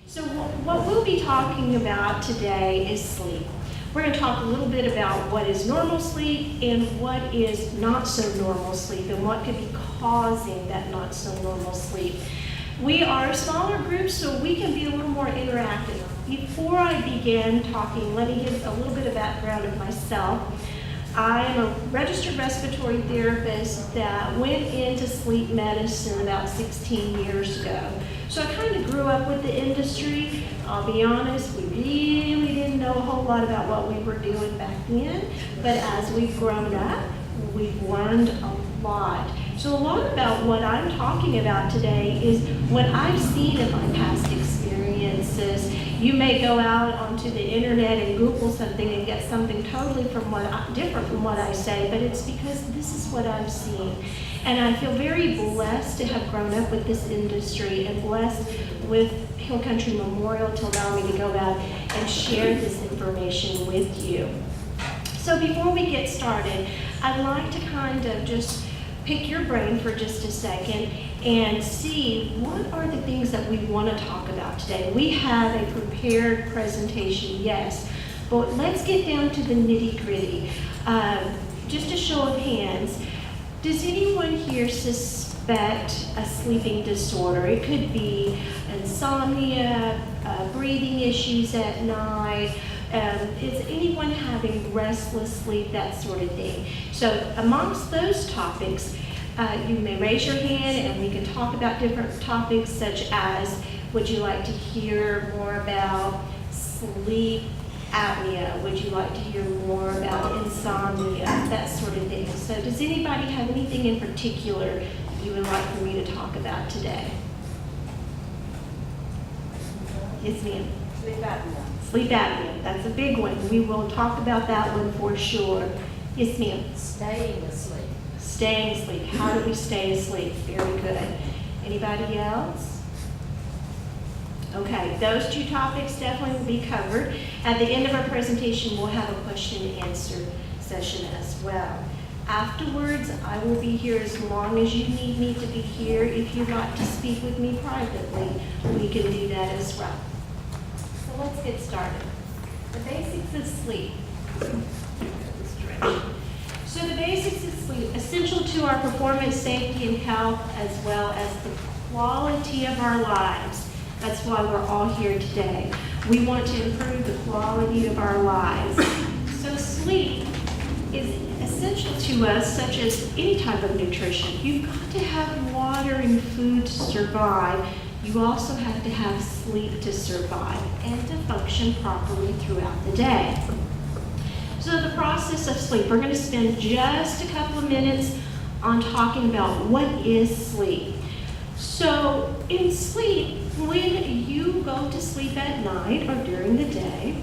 So what we'll be talking about today is sleep. We're going to talk a little bit about what is normal sleep and what is not so normal sleep and what could be causing that not so normal sleep. We are a smaller group, so we can be a little more interactive. Before I begin talking, let me give a little bit of background of myself. I am a registered respiratory therapist that went into sleep medicine about 16 years ago. So I kind of grew up with the industry. I'll be honest, we really didn't know a whole lot about what we were doing back then. But as we've grown up, we've learned a lot. So a lot about what I'm talking about today is what I've seen in my past experiences. You may go out onto the internet and Google something and get something totally different from what I say, but it's because this is what I've seen. And I feel very blessed to have grown up with this industry and blessed with Hill Country Memorial to allow me to go out and share this information with you. So before we get started, I'd like to kind of just pick your brain for just a second and see what are the things that we want to talk about today. We have a prepared presentation, yes, but let's get down to the nitty-gritty. Just a show of hands, does anyone here suspect a sleeping disorder? It could be insomnia, breathing issues at night. Is anyone having restless sleep, that sort of thing? So amongst those topics, you may raise your hand and we can talk about different topics such as, would you like to hear more about sleep apnea? Would you like to hear more about insomnia? That sort of thing. So does anybody have anything in particular you would like for me to talk about today? Yes, ma'am. Sleep apnea. Sleep apnea, that's a big one. We will talk about that one for sure. Yes, ma'am. Staying asleep. Staying asleep. How do we stay asleep? Very good. Anybody else? Okay, those two topics definitely will be covered. At the end of our presentation, we'll have a question and answer session as well. Afterwards, I will be here as long as you need me to be here. If you'd like to speak with me privately, we can do that as well. So let's get started. The basics of sleep. So the basics of sleep, essential to our performance, safety, and health, as well as the quality of our lives. That's why we're all here today. We want to improve the quality of our lives. So sleep is essential to us, such as any type of nutrition. You've got to have water and food to survive. You also have to have sleep to survive and to function properly throughout the day. So the process of sleep, we're going to spend just a couple of minutes on talking about what is sleep. So in sleep, when you go to sleep at night or during the day,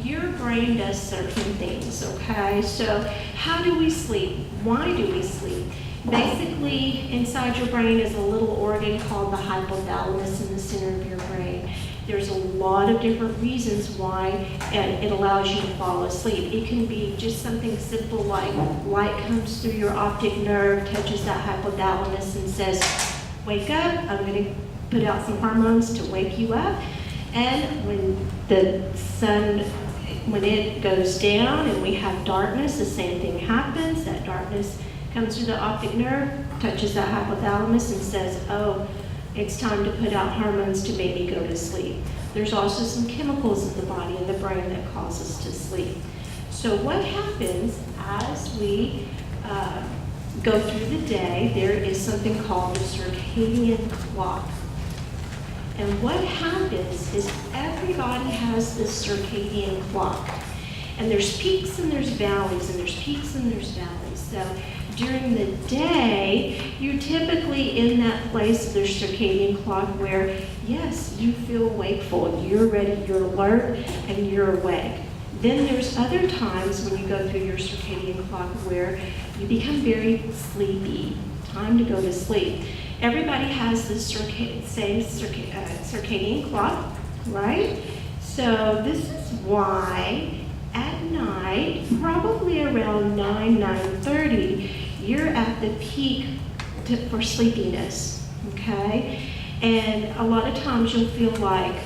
your brain does certain things, okay? So how do we sleep? Why do we sleep? Basically, inside your brain is a little organ called the hypothalamus in the center of your brain. There's a lot of different reasons why it allows you to fall asleep. It can be just something simple like light comes through your optic nerve, touches that hypothalamus and says, wake up, I'm going to put out some hormones to wake you up. And when the sun, when it goes down and we have darkness, the same thing happens. That darkness comes through the optic nerve, touches that hypothalamus and says, oh, it's time to put out hormones to maybe go to sleep. There's also some chemicals in the body and the brain that cause us to sleep. So what happens as we go through the day, there is something called the circadian clock. And what happens is everybody has this circadian clock. And there's peaks and there's valleys, and there's peaks and there's valleys. So during the day, you're typically in that place of the circadian clock where, yes, you feel wakeful, you're ready, you're alert, and you're awake. Then there's other times when you go through your circadian clock where you become very sleepy, time to go to sleep. Everybody has the same circadian clock, right? So this is why at night, probably around 9:30, you're at the peak for sleepiness, okay? And a lot of times you'll feel like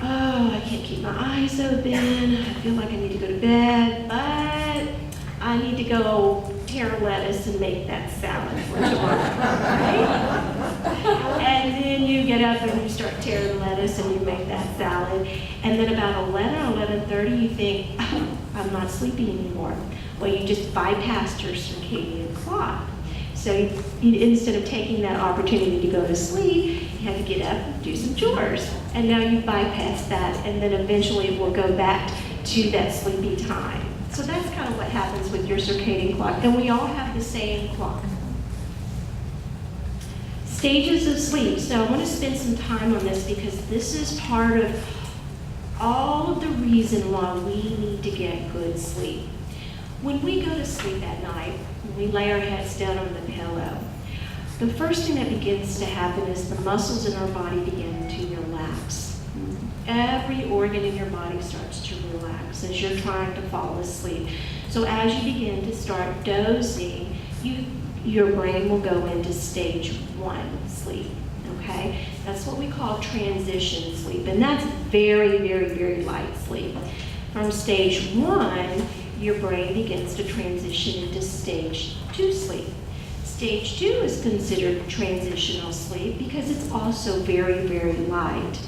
oh, I can't keep my eyes open. I feel like I need to go to bed, but I need to go tear lettuce and make that salad for tomorrow, right? And then you get up and you start tearing lettuce and you make that salad. And then about 11 or 11:30, you think, oh, I'm not sleepy anymore. Well, you just bypassed your circadian clock. So instead of taking that opportunity to go to sleep, you have to get up and do some chores. And now you bypass that, and then eventually it will go back to that sleepy time. So that's kind of what happens with your circadian clock. And we all have the same clock. Stages of sleep. So I want to spend some time on this because this is part of all of the reason why we need to get good sleep. When we go to sleep at night, we lay our heads down on the pillow, the first thing that begins to happen is the muscles in our body begin to relax. Every organ in your body starts to relax as you're trying to fall asleep. So as you begin to start dozing, your brain will go into stage 1 sleep, okay? That's what we call transition sleep, and that's very, very, very light sleep. From stage 1, your brain begins to transition into stage 2 sleep. Stage 2 is considered transitional sleep because it's also very, very light.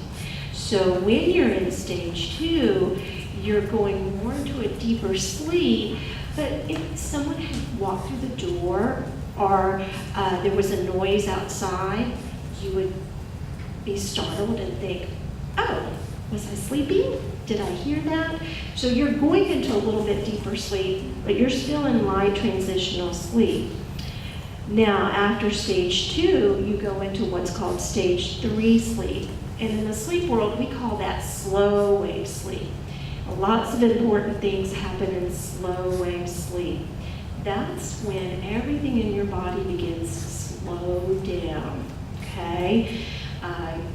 So when you're in stage 2, you're going more into a deeper sleep, but if someone had walked through the door or there was a noise outside, you would be startled and think, oh, was I sleeping? Did I hear that? So you're going into a little bit deeper sleep, but you're still in light transitional sleep. Now, after stage 2, you go into what's called stage 3 sleep. And in the sleep world, we call that slow wave sleep. Lots of important things happen in slow wave sleep. That's when everything in your body begins to slow down, okay?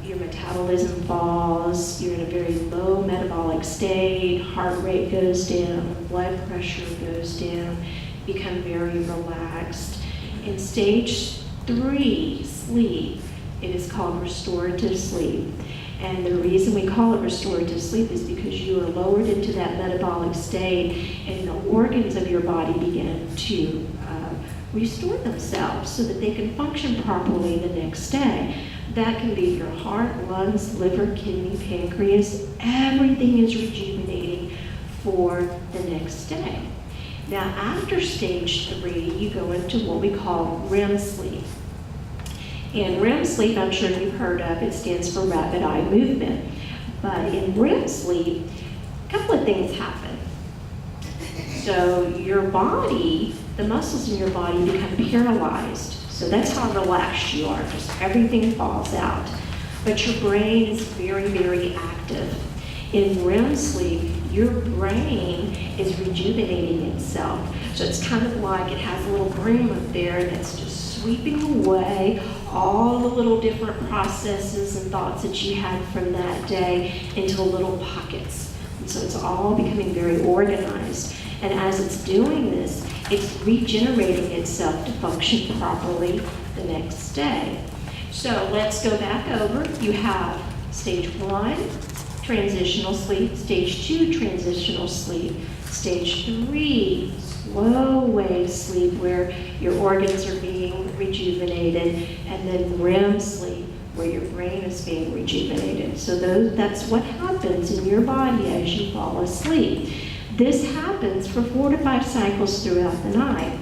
Your metabolism falls, you're in a very low metabolic state, heart rate goes down, blood pressure goes down, become very relaxed. In stage 3 sleep, it is called restorative sleep. And the reason we call it restorative sleep is because you are lowered into that metabolic state and the organs of your body begin to restore themselves so that they can function properly the next day. That can be your heart, lungs, liver, kidney, pancreas. Everything is rejuvenating for the next day. Now, after stage 3, you go into what we call REM sleep. And REM sleep, I'm sure you've heard of, it stands for rapid eye movement. But in REM sleep, a couple of things happen. So your body, the muscles in your body become paralyzed. So that's how relaxed you are, just everything falls out. But your brain is very, very active. In REM sleep, your brain is rejuvenating itself. So it's kind of like it has a little broom up there and it's just sweeping away all the little different processes and thoughts that you had from that day into little pockets. And so it's all becoming very organized. And as it's doing this, it's regenerating itself to function properly the next day. So let's go back over. You have stage 1, transitional sleep, stage 2, transitional sleep, stage 3, slow wave sleep where your organs are being rejuvenated, and then REM sleep where your brain is being rejuvenated. So that's what happens in your body as you fall asleep. This happens for 4 to 5 cycles throughout the night.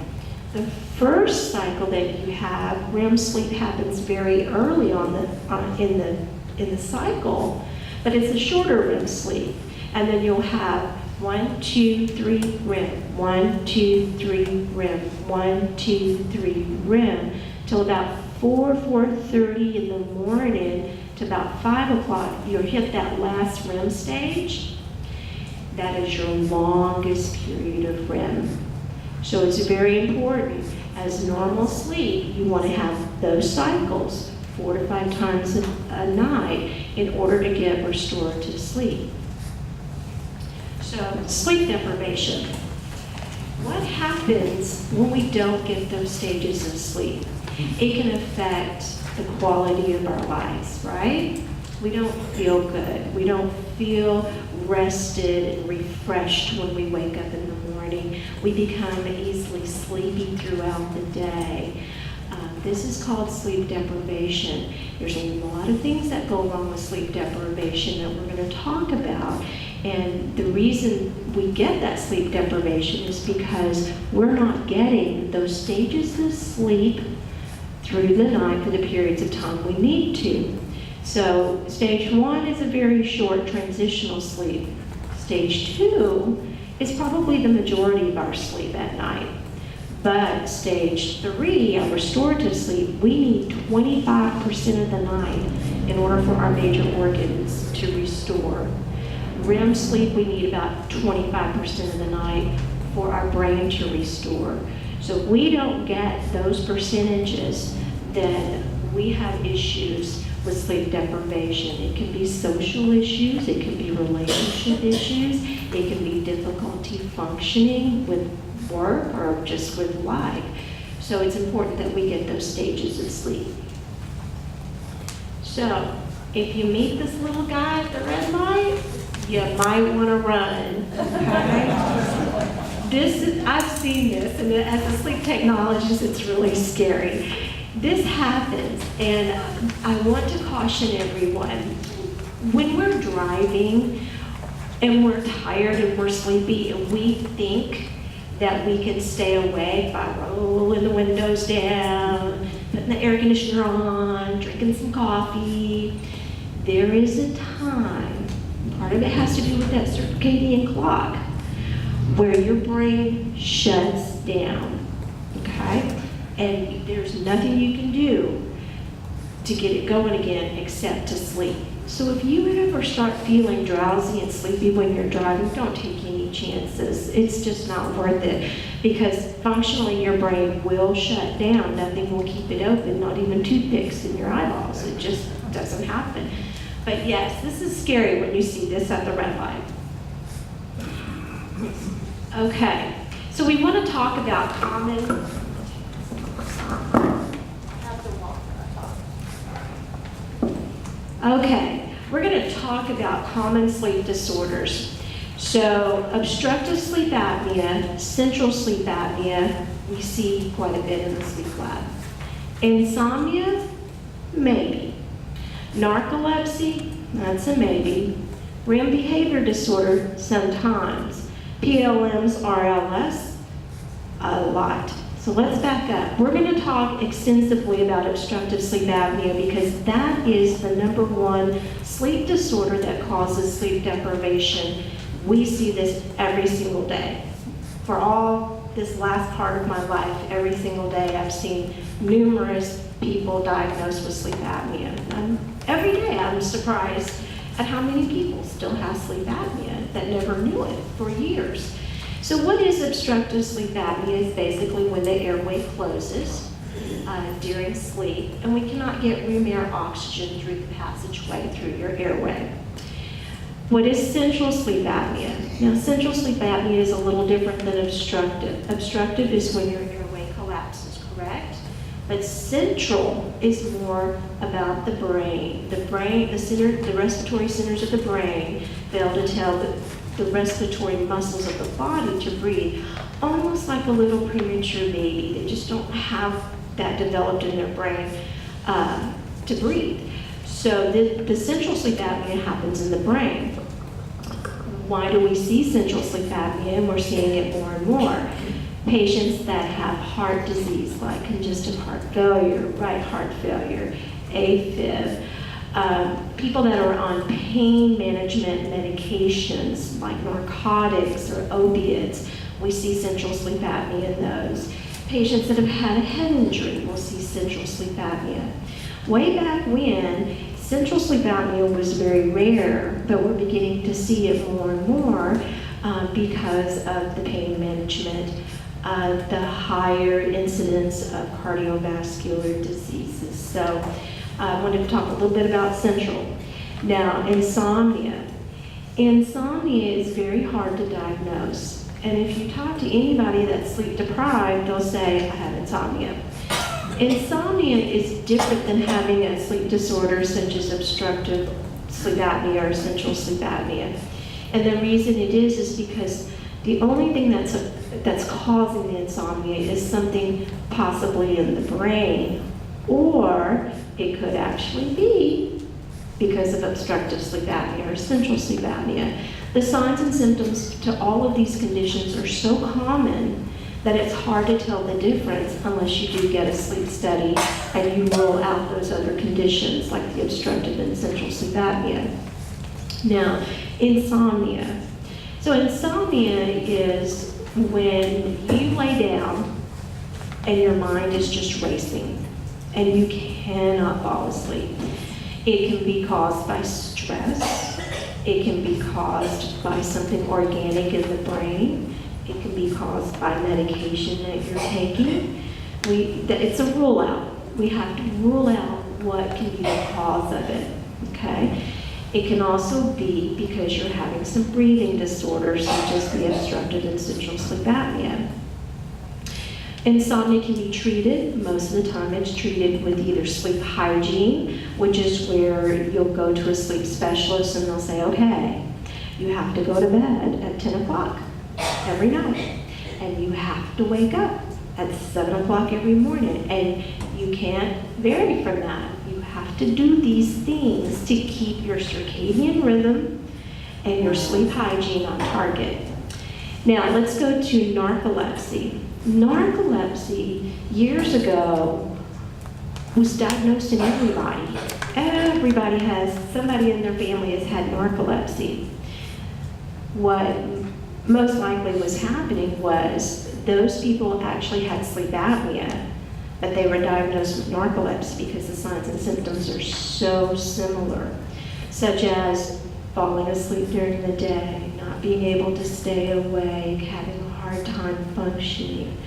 The first cycle that you have, REM sleep happens very early in the cycle, but it's a shorter REM sleep. And then you'll have 1, 2, 3 REM, 1, 2, 3 REM, 1, 2, 3 REM, till about 4:30 in the morning to about 5 o'clock, you'll hit that last REM stage. That is your longest period of REM. So it's very important. As normal sleep, you want to have those cycles 4 to 5 times a night in order to get restorative sleep. So sleep deprivation. What happens when we don't get those stages of sleep? It can affect the quality of our lives, right? We don't feel good. We don't feel rested and refreshed when we wake up in the morning. We become easily sleepy throughout the day. This is called sleep deprivation. There's a lot of things that go wrong with sleep deprivation that we're going to talk about. And the reason we get that sleep deprivation is because we're not getting those stages of sleep through the night for the periods of time we need to. So stage 1 is a very short transitional sleep. Stage 2 is probably the majority of our sleep at night. But stage 3, our restorative sleep, we need 25% of the night in order for our major organs to restore. REM sleep, we need about 25% of the night for our brain to restore. So if we don't get those percentages, then we have issues with sleep deprivation. It can be social issues, it can be relationship issues, it can be difficulty functioning with work or just with life. So it's important that we get those stages of sleep. So if you meet this little guy at the red light, you might want to run, okay? I've seen this, and as a sleep technologist, it's really scary. This happens, and I want to caution everyone, when we're driving and we're tired and we're sleepy and we think that we can stay awake by rolling the windows down, putting the air conditioner on, drinking some coffee, there is a time, part of it has to do with that circadian clock, where your brain shuts down, okay? And there's nothing you can do to get it going again except to sleep. So if you ever start feeling drowsy and sleepy when you're driving, don't take any chances. It's just not worth it, because functionally your brain will shut down. Nothing will keep it open, not even toothpicks in your eyeballs. It just doesn't happen. But yes, this is scary when you see this at the red light. Okay, so we want to talk about common Okay, we're going to talk about common sleep disorders. So obstructive sleep apnea, central sleep apnea, we see quite a bit in the sleep lab. Insomnia, maybe. Narcolepsy, that's a maybe. REM behavior disorder, sometimes. PLMs, RLS, a lot. So let's back up. We're going to talk extensively about obstructive sleep apnea because that is the #1 sleep disorder that causes sleep deprivation. We see this every single day. For all this last part of my life, every single day I've seen numerous people diagnosed with sleep apnea. And every day I'm surprised at how many people still have sleep apnea that never knew it for years. So what is obstructive sleep apnea? It's basically when the airway closes during sleep, and we cannot get room air oxygen through the passageway through your airway. What is central sleep apnea? Now, central sleep apnea is a little different than obstructive. Obstructive is when your airway collapses, correct? But central is more about the brain. The respiratory centers of the brain fail to tell the respiratory muscles of the body to breathe, almost like a little premature baby. They just don't have that developed in their brain to breathe. So the central sleep apnea happens in the brain. Why do we see central sleep apnea? And we're seeing it more and more. Patients that have heart disease, like congestive heart failure, right heart failure, AFib, people that are on pain management medications like narcotics or opiates, we see central sleep apnea in those. Patients that have had a head injury will see central sleep apnea. Way back when, central sleep apnea was very rare, but we're beginning to see it more and more because of the pain management, the higher incidence of cardiovascular diseases. So I wanted to talk a little bit about central. Now, insomnia. Insomnia is very hard to diagnose. And if you talk to anybody that's sleep deprived, they'll say, I have insomnia. Insomnia is different than having a sleep disorder such as obstructive sleep apnea or essential sleep apnea. And the reason it is because the only thing that's causing the insomnia is something possibly in the brain, or it could actually be because of obstructive sleep apnea or essential sleep apnea. The signs and symptoms to all of these conditions are so common that it's hard to tell the difference unless you do get a sleep study and you rule out those other conditions like the obstructive and essential sleep apnea. Now, insomnia. So insomnia is when you lay down and your mind is just racing and you cannot fall asleep. It can be caused by stress. It can be caused by something organic in the brain. It can be caused by medication that you're taking. It's a rule out. We have to rule out what can be the cause of it, okay? It can also be because you're having some breathing disorders such as the obstructive and essential sleep apnea. Insomnia can be treated. Most of the time it's treated with either sleep hygiene, which is where you'll go to a sleep specialist and they'll say, okay, you have to go to bed at 10 o'clock every night, and you have to wake up at 7 o'clock every morning, and you can't vary from that. You have to do these things to keep your circadian rhythm and your sleep hygiene on target. Now let's go to narcolepsy. Narcolepsy, years ago, was diagnosed in everybody. Everybody somebody in their family has had narcolepsy. What most likely was happening was those people actually had sleep apnea, but they were diagnosed with narcolepsy because the signs and symptoms are so similar, such as falling asleep during the day, not being able to stay awake, having a hard time functioning.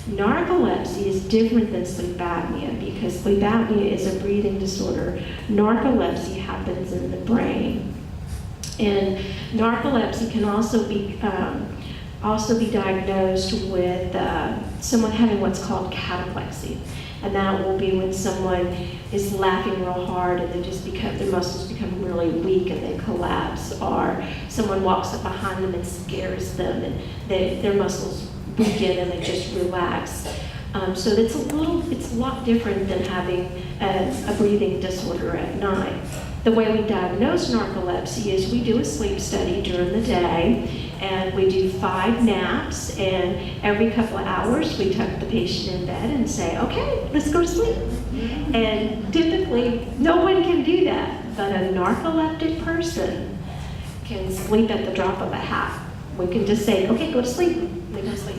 Narcolepsy is different than sleep apnea because sleep apnea is a breathing disorder. Narcolepsy happens in the brain. And narcolepsy can also be diagnosed with someone having what's called cataplexy. And that will be when someone is laughing real hard and their muscles become really weak and they collapse, or someone walks up behind them and scares them and their muscles weaken and they just relax. So it's a lot different than having a breathing disorder at night. The way we diagnose narcolepsy is we do a sleep study during the day, and we do 5 naps, and every couple of hours we tuck the patient in bed and say, okay, let's go to sleep. And typically, no one can do that, but a narcoleptic person can sleep at the drop of a hat. We can just say, okay, go to sleep. They go to sleep.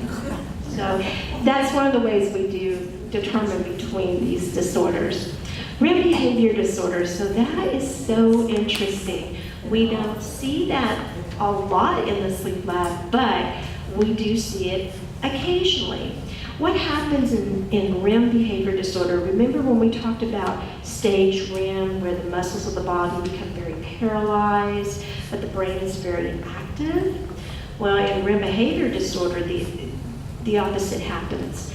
So that's one of the ways we do determine between these disorders. REM behavior disorders, so that is so interesting. We don't see that a lot in the sleep lab, but we do see it occasionally. What happens in REM behavior disorder, remember when we talked about stage REM, where the muscles of the body become very paralyzed, but the brain is very active? Well, in REM behavior disorder, the opposite happens.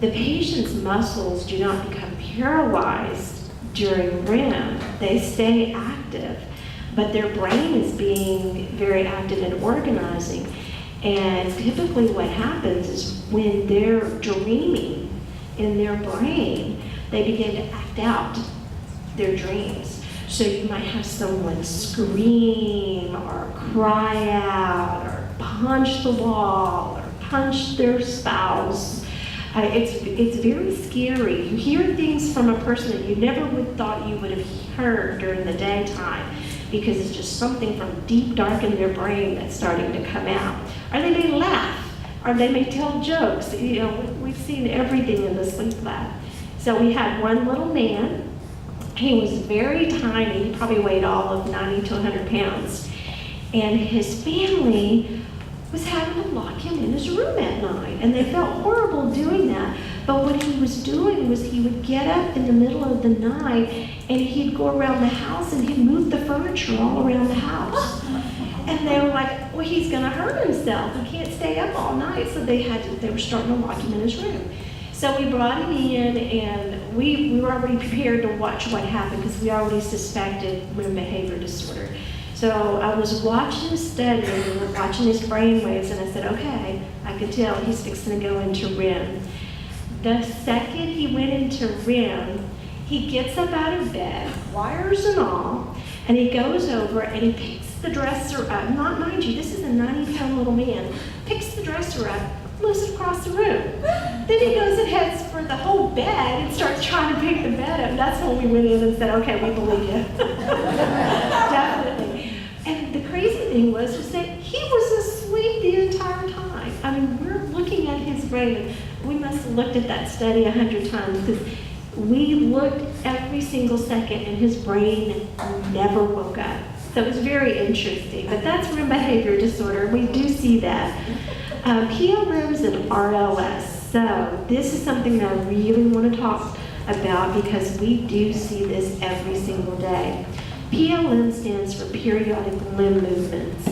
The patient's muscles do not become paralyzed during REM. They stay active, but their brain is being very active and organizing. And typically what happens is when they're dreaming in their brain, they begin to act out their dreams. So you might have someone scream or cry out or punch the wall or punch their spouse. It's very scary. You hear things from a person that you never would thought you would have heard during the daytime because it's just something from deep dark in their brain that's starting to come out. Or they may laugh, or they may tell jokes. You know, we've seen everything in the sleep lab. So we had one little man. He was very tiny. He probably weighed all of 90 to 100 pounds. And his family was having to lock him in his room at night. And they felt horrible doing that. But what he was doing was he would get up in the middle of the night and he'd go around the house and he'd move the furniture all around the house. And they were like, well, he's gonna hurt himself. He can't stay up all night. So they were starting to lock him in his room. So we brought him in, and we were already prepared to watch what happened because we already suspected REM behavior disorder. So I was watching his study, and we were watching his brain waves, and I said, okay, I could tell he's fixing to go into REM. The second he went into REM, he gets up out of bed, wires and all, and he goes over and he picks the dresser up. Not mind you, this is a 90-pound little man. Picks the dresser up, moves it across the room. Then he goes and heads for the whole bed and starts trying to pick the bed up. And that's when we went in and said, okay, we believe you. Definitely. And the crazy thing was that he was asleep the entire time. I mean, we're looking at his brain. We must have looked at that study 100 times because we looked every single second and his brain never woke up. So it was very interesting. But that's REM behavior disorder. We do see that. PLMs and RLS. So this is something that I really want to talk about because we do see this every single day. PLM stands for periodic limb movements.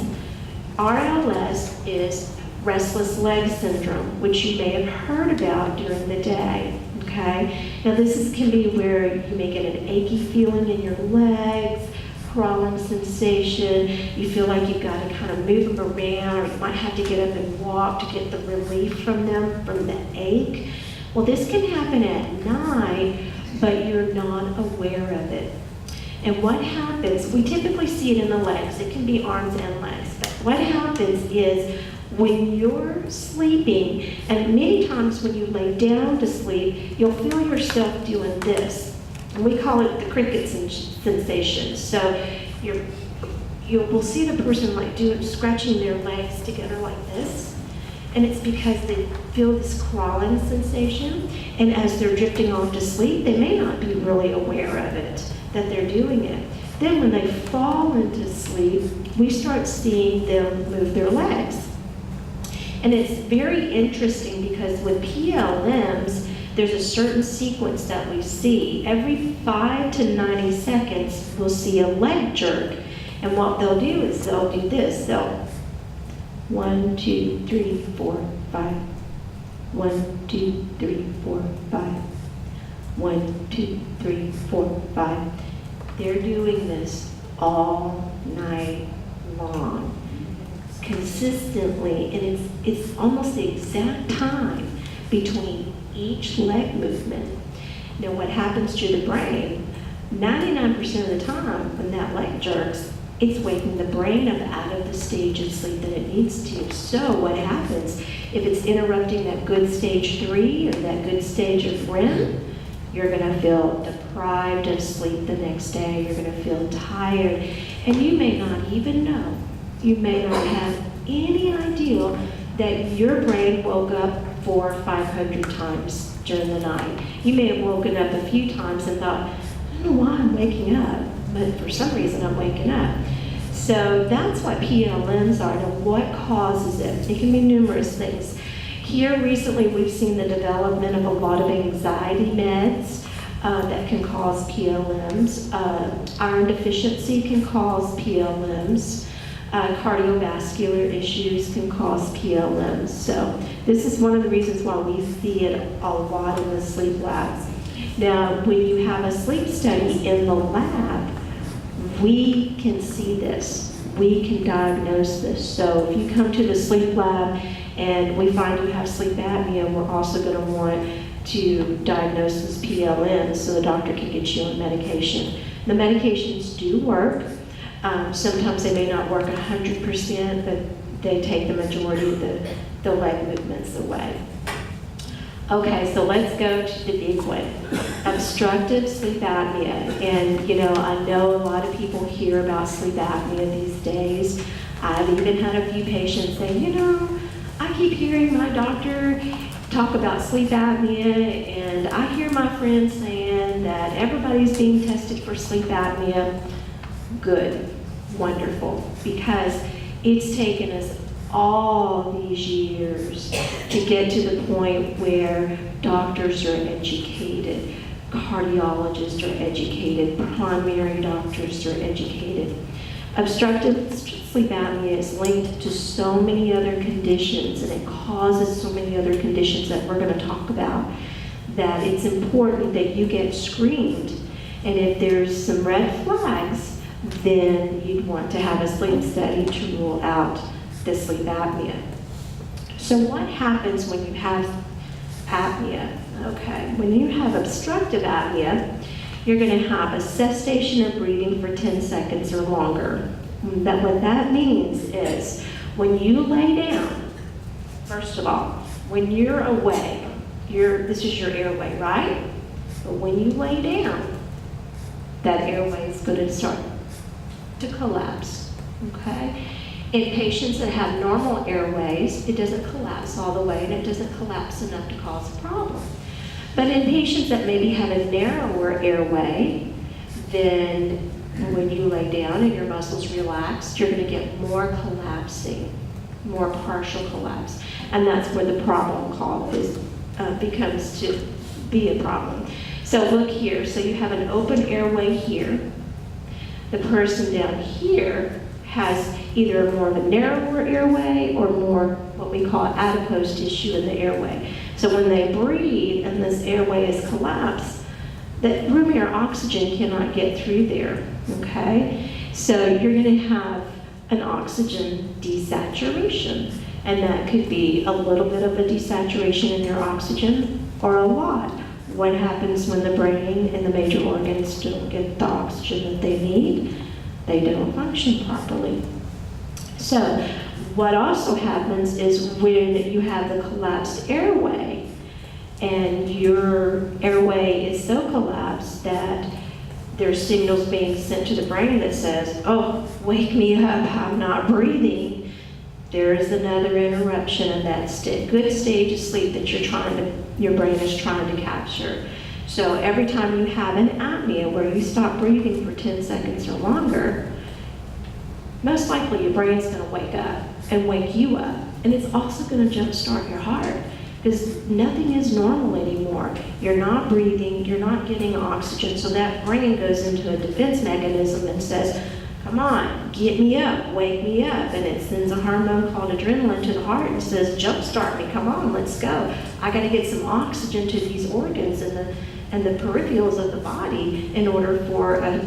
RLS is Restless Leg Syndrome, which you may have heard about during the day. Okay? Now this can be where you may get an achy feeling in your legs, crawling sensation, you feel like you've got to kind of move them around, or you might have to get up and walk to get the relief from them, from the ache. Well, this can happen at night, but you're not aware of it. And what happens, we typically see it in the legs, it can be arms and legs, but what happens is when you're sleeping, and many times when you lay down to sleep, you'll feel yourself doing this. And we call it the cricket sensation. So we'll see the person like scratching their legs together like this. And it's because they feel this crawling sensation. And as they're drifting off to sleep, they may not be really aware of it, that they're doing it. Then when they fall into sleep, we start seeing them move their legs. And it's very interesting because with PLMs, there's a certain sequence that we see. Every 5 to 90 seconds, we'll see a leg jerk. And what they'll do is they'll do this. They'll 1, 2, 3, 4, 5. 1, 2, 3, 4, 5. 1, 2, 3, 4, 5. They're doing this all night long, consistently, and it's almost the exact time between each leg movement. Now what happens to the brain, 99% of the time when that leg jerks, it's waking the brain up out of the stage of sleep that it needs to. So what happens, if it's interrupting that good stage 3 or that good stage of REM, you're gonna feel deprived of sleep the next day, you're gonna feel tired, and you may not even know, you may not have any idea that your brain woke up 400 or 500 times during the night. You may have woken up a few times and thought, I don't know why I'm waking up, but for some reason I'm waking up. So that's what PLMs are. Now what causes it? It can be numerous things. Here recently we've seen the development of a lot of anxiety meds that can cause PLMs. Iron deficiency can cause PLMs. Cardiovascular issues can cause PLMs. So this is one of the reasons why we see it a lot in the sleep labs. Now, when you have a sleep study in the lab, we can see this. We can diagnose this. So if you come to the sleep lab and we find you have sleep apnea, we're also going to want to diagnose this PLM so the doctor can get you on medication. The medications do work. Sometimes they may not work 100%, but they take the majority of the leg movements away. Okay, so let's go to the big one, obstructive sleep apnea. And I know a lot of people hear about sleep apnea these days. I've even had a few patients say, I keep hearing my doctor talk about sleep apnea, and I hear my friends saying that everybody's being tested for sleep apnea. Good, wonderful, because it's taken us all these years to get to the point where doctors are educated, cardiologists are educated, primary doctors are educated. Obstructive sleep apnea is linked to so many other conditions, and it causes so many other conditions that we're going to talk about. that it's important that you get screened. And if there's some red flags, then you'd want to have a sleep study to rule out the sleep apnea. So what happens when you have apnea? Okay, when you have obstructive apnea, you're going to have a cessation of breathing for 10 seconds or longer. What that means is when you lay down, first of all, when you're awake, this is your airway, right? But when you lay down, that airway is going to start to collapse, okay? In patients that have normal airways, it doesn't collapse all the way and it doesn't collapse enough to cause a problem. But in patients that maybe have a narrower airway, then when you lay down and your muscles relax, you're going to get more collapsing, more partial collapse. And that's where the problem becomes to be a problem. So look here, so you have an open airway here. The person down here has either more of a narrower airway or more what we call adipose tissue in the airway. So when they breathe and this airway is collapsed, the room air oxygen cannot get through there, okay? So you're gonna have an oxygen desaturation, and that could be a little bit of a desaturation in your oxygen or a lot. What happens when the brain and the major organs don't get the oxygen that they need? They don't function properly. So what also happens is when you have the collapsed airway and your airway is so collapsed that there's signals being sent to the brain that says, oh, wake me up, I'm not breathing. There is another interruption of that good stage of sleep that your brain is trying to capture. So every time you have an apnea where you stop breathing for 10 seconds or longer, most likely your brain's going to wake up and wake you up. And it's also going to jumpstart your heart because nothing is normal anymore. You're not breathing, you're not getting oxygen, so that brain goes into a defense mechanism and says, come on, get me up, wake me up. And it sends a hormone called adrenaline to the heart and says, jumpstart me, come on, let's go. I got to get some oxygen to these organs and the peripherals of the body in order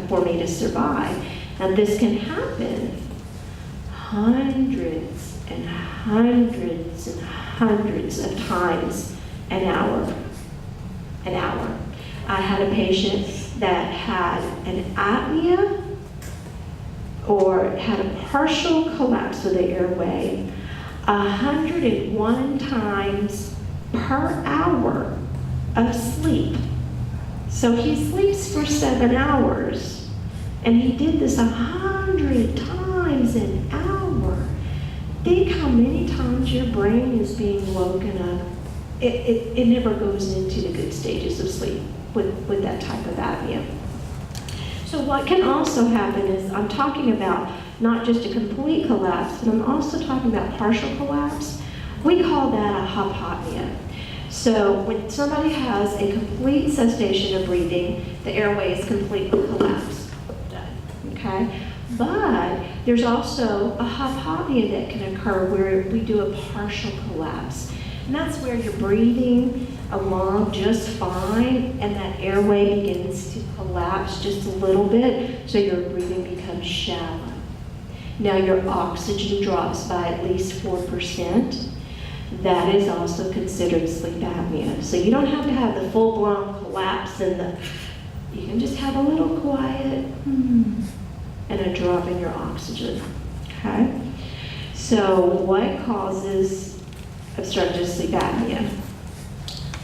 for me to survive. Now this can happen hundreds and hundreds and hundreds of times an hour. I had a patient that had an apnea or had a partial collapse of the airway 101 times per hour of sleep. So he sleeps for 7 hours, and he did this 100 times an hour. Think how many times your brain is being woken up. It never goes into the good stages of sleep with that type of apnea. So what can also happen is I'm talking about not just a complete collapse, but I'm also talking about partial collapse. We call that a hypopnea. So when somebody has a complete cessation of breathing, the airway is completely collapsed. Okay? But there's also a hypopnea that can occur where we do a partial collapse. And that's where you're breathing along just fine, and that airway begins to collapse just a little bit, so your breathing becomes shallow. Now your oxygen drops by at least 4%. That is also considered sleep apnea. So you don't have to have the full-blown collapse you can just have a little quiet and a drop in your oxygen, okay? So what causes obstructive sleep apnea?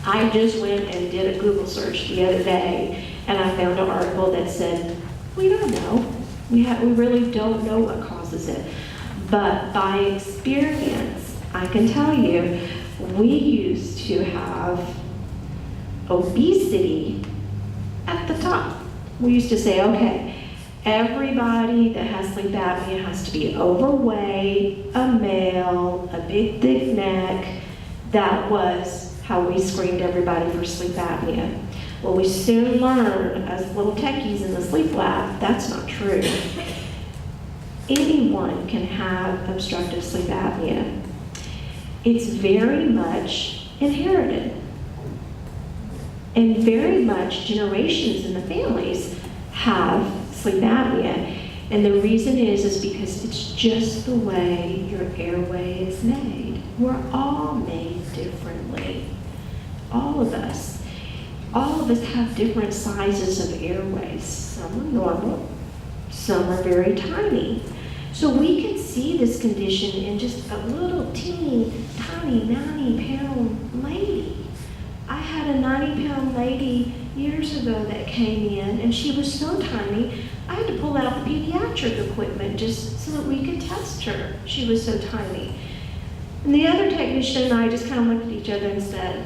I just went and did a Google search the other day, and I found an article that said, we don't know. We really don't know what causes it. But by experience, I can tell you, we used to have obesity at the top. We used to say, okay, everybody that has sleep apnea has to be overweight, a male, a big thick neck. That was how we screened everybody for sleep apnea. Well, we soon learned as little techies in the sleep lab, that's not true. Anyone can have obstructive sleep apnea. It's very much inherited. And very much generations in the families have sleep apnea. And the reason is because it's just the way your airway is made. We're all made differently. All of us. All of us have different sizes of airways. Some are normal, some are very tiny. So we can see this condition in just a little teeny, tiny 90-pound lady. I had a 90-pound lady years ago that came in, and she was so tiny, I had to pull out the pediatric equipment just so that we could test her. She was so tiny. And the other technician and I just kind of looked at each other and said,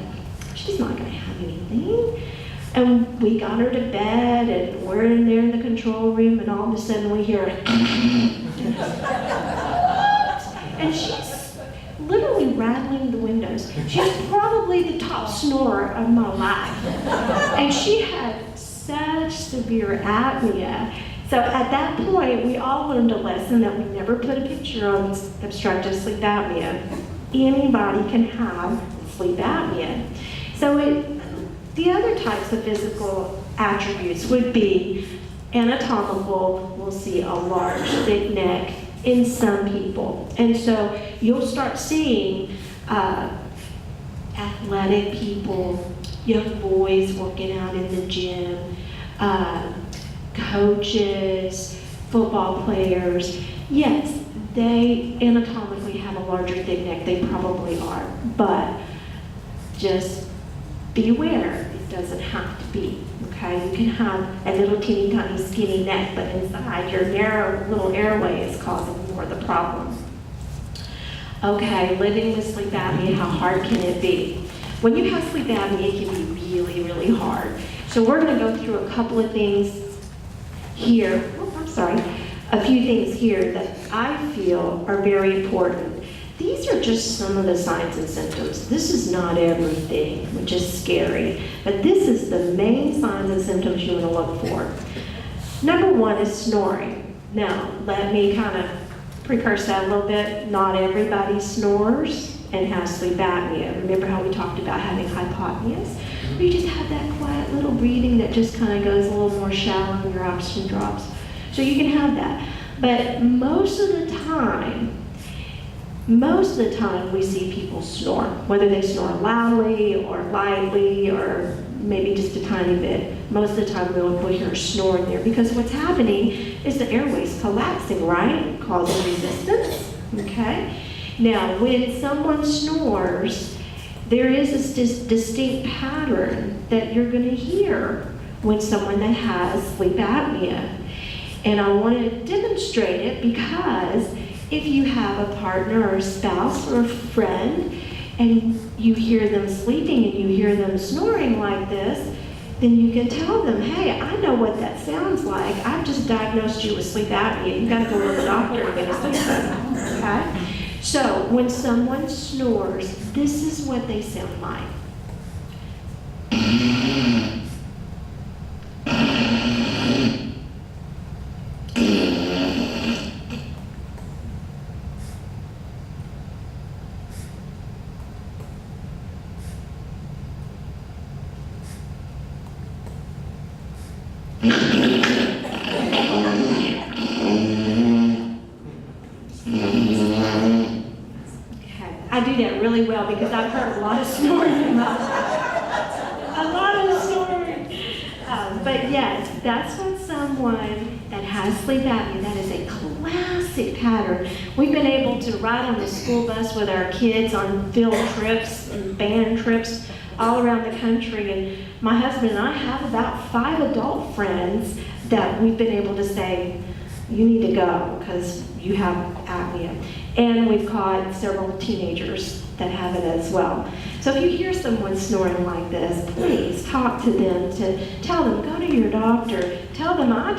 she's not going to have anything. And we got her to bed, and we're in there in the control room, and all of a sudden we hear and she's literally rattling the windows. She's probably the top snorer of my life. And she had such severe apnea. So at that point, we all learned a lesson that we never put a picture on obstructive sleep apnea. Anybody can have sleep apnea. So the other types of physical attributes would be anatomical. We'll see a large, thick neck in some people. And so you'll start seeing athletic people, young boys working out in the gym, coaches, football players. Yes, they anatomically have a larger, thick neck. They probably are. But just beware, it doesn't have to be, okay? You can have a little teeny tiny skinny neck, but inside your narrow little airway is causing more of the problem. Okay, living with sleep apnea, how hard can it be? When you have sleep apnea, it can be really, really hard. So we're gonna go through a couple of things here, a few things here that I feel are very important. These are just some of the signs and symptoms. This is not everything, which is scary, but this is the main signs and symptoms you want to look for. Number one is snoring. Now, let me kind of precurse that a little bit. Not everybody snores and has sleep apnea. Remember how we talked about having hypopneas? You just have that quiet little breathing that just kind of goes a little more shallow and your oxygen drops. So you can have that. But most of the time we see people snore, whether they snore loudly or lightly or maybe just a tiny bit. Most of the time we'll hear a snore in there because what's happening is the airway's collapsing, right? Causing resistance, okay? Now, when someone snores, there is this distinct pattern that you're gonna hear when someone that has sleep apnea. And I want to demonstrate it because if you have a partner or a spouse or a friend and you hear them sleeping and you hear them snoring like this, then you can tell them, hey, I know what that sounds like. I've just diagnosed you with sleep apnea. You've got to go to the doctor and get a sleep study, okay? So when someone snores, this is what they sound like. I do that really well because I've heard a lot of snoring in my life. A lot of snoring. But yes, that's what someone that has sleep apnea, that is a classic pattern. We've been able to ride on the school bus with our kids on field trips and band trips all around the country. And my husband and I have about 5 adult friends that we've been able to say, you need to go because you have apnea. And we've caught several teenagers that have it as well. So if you hear someone snoring like this, please talk to them, to tell them, go to your doctor. Tell them I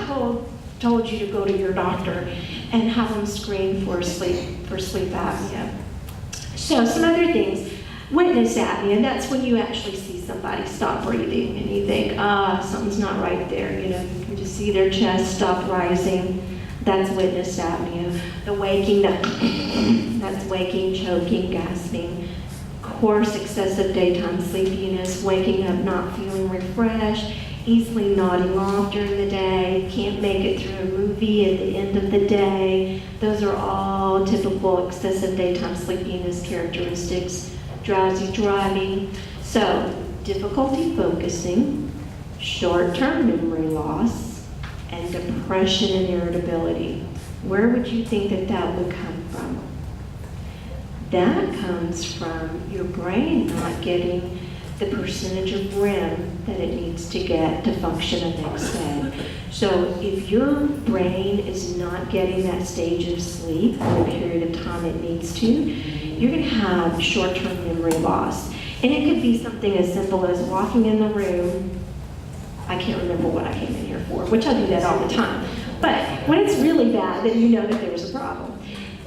told you to go to your doctor and have them screen for sleep apnea. So some other things. Witness apnea, that's when you actually see somebody stop breathing and you think, something's not right there. You know, you can just see their chest stop rising. That's witness apnea. The waking, that's waking, choking, gasping, course, excessive daytime sleepiness, waking up not feeling refreshed, easily nodding off during the day, can't make it through a movie at the end of the day. Those are all typical excessive daytime sleepiness characteristics. Drowsy driving. So, difficulty focusing, short-term memory loss, and depression and irritability. Where would you think that that would come from? That comes from your brain not getting the percentage of REM that it needs to get to function the next day. So if your brain is not getting that stage of sleep for the period of time it needs to, you're going to have short-term memory loss. And it could be something as simple as walking in the room. I can't remember what I came in here for, which I do that all the time. But when it's really bad, then you know that there's a problem.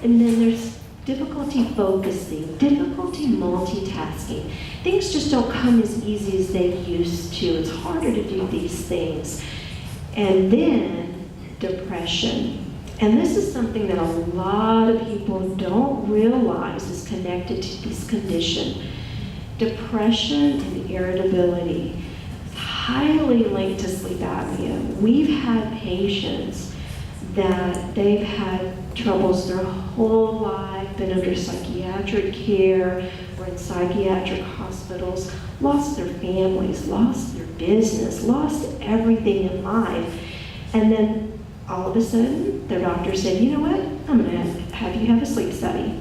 And then there's difficulty focusing, difficulty multitasking. Things just don't come as easy as they used to. It's harder to do these things. And then depression. And this is something that a lot of people don't realize is connected to this condition. Depression and irritability is highly linked to sleep apnea. We've had patients that they've had troubles their whole life, been under psychiatric care, or in psychiatric hospitals, lost their families, lost their business, lost everything in life. And then all of a sudden, their doctor said, you know what, I'm going to have you have a sleep study.